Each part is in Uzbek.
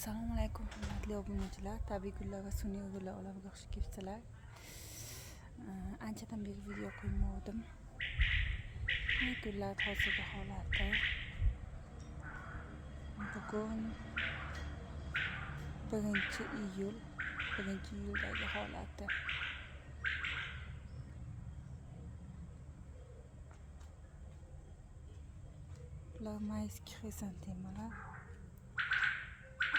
Assalomu alaykum hurmatli obunachilar. Tabiiy gullar va sun'iy gullar olamiga xush kelibsizlar. Anchadan beri video qo'ymadim. Gullar hozirgi holati. Bugun 1-iyuldagi holati. Bular mayskiy xrizantemalar.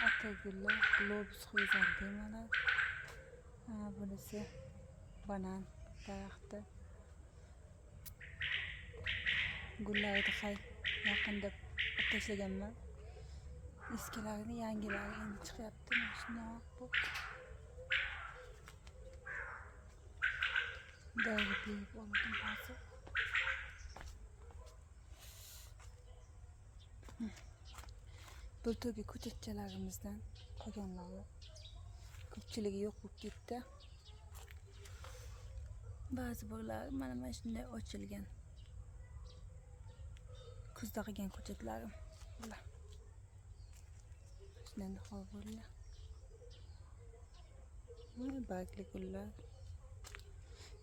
Atagullar, globus xrizantemalar. Bunisi banan daraxti. Gullarni yaqinda tashlaganman. Eskilarini, yangilari endi chiqyapti. Mana shundoq bu. Dori berib oldim hozir. Bulturgi ko'chatchalarimizdan qolganlari ko'pchiligi yo'q bo'lib ketdi. Ba'zi birlari mana shunday ochilgan. Kuzda qilgan ko'chatlarim bular. Shunday hovurlar. Bargli gullar.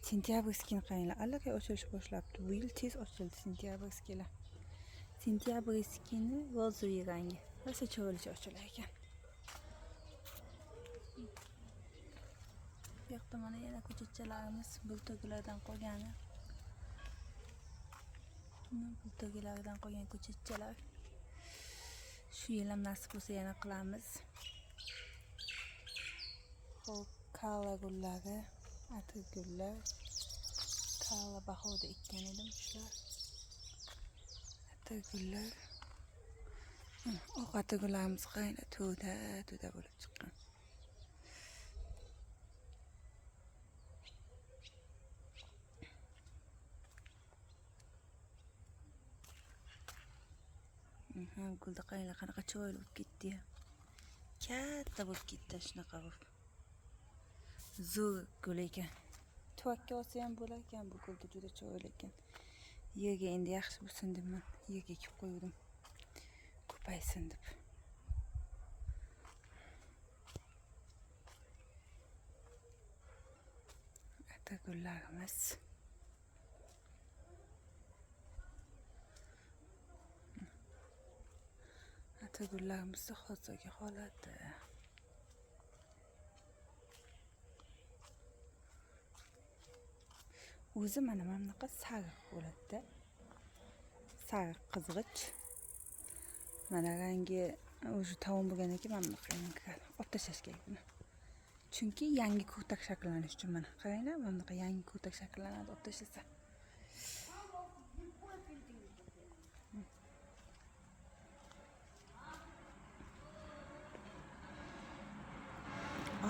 Sentyabrskini qaranglar, allaqay ochilish boshlabdi. Bu yil tez ochildi sentyabrskilar. Sentyabrskini rozoviy rangi. Rosa chiroyli ochilar ekan. Bu yoqda mana yana ko'chatchalarimiz bulturgilardan qolgani. Bulturgilardan qolgan ko'chatchalar. Shu yil ham nasib bo'lsa yana qilamiz. Xo'p, kala gullari, atir gullar. Kala bahorda ekkan edim shular. Atir gullar. Oq atir gullarimiz qaranglar, to'da bo'lib chiqqan. Gulda qaranglar, qanaqa chiroyli bo'lib ketdi. Katta bo'lib ketdi shunaqa bo'lib. Zo'r gul ekan. Tuvakka olsa ham bo'lar ekan, bu gulda juda chiroyli ekan. Yerga endi yaxshi bo'lsin deb men yerga ekib qo'ydim. Ko'paysin deb. Atir gullarimiz. Atir gullarimizni hozirgi holati. O'zi mana bunaqa sariq bo'ladi-da. Sariq qizg'ich. Mana rangi o'sha tavon bo'lgandan keyin mana bunaqa olib tashlash kerak buni. Chunki yangi kurtak shakllanish uchun mana qaranglar, mana bunaqa yangi kurtak shakllanadi olib tashlasa.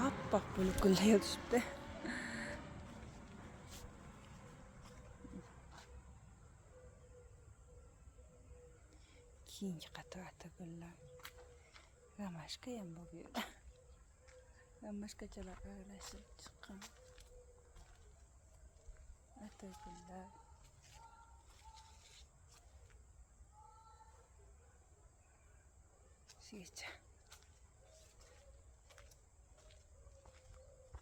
Oppoq bo'lib gullar yotishibdi. Keyingi qator atir gullar. Ramashka ham bor bu yerda. Ramashkachalar aralashib chiqqan. Atir gullar. Shugacha.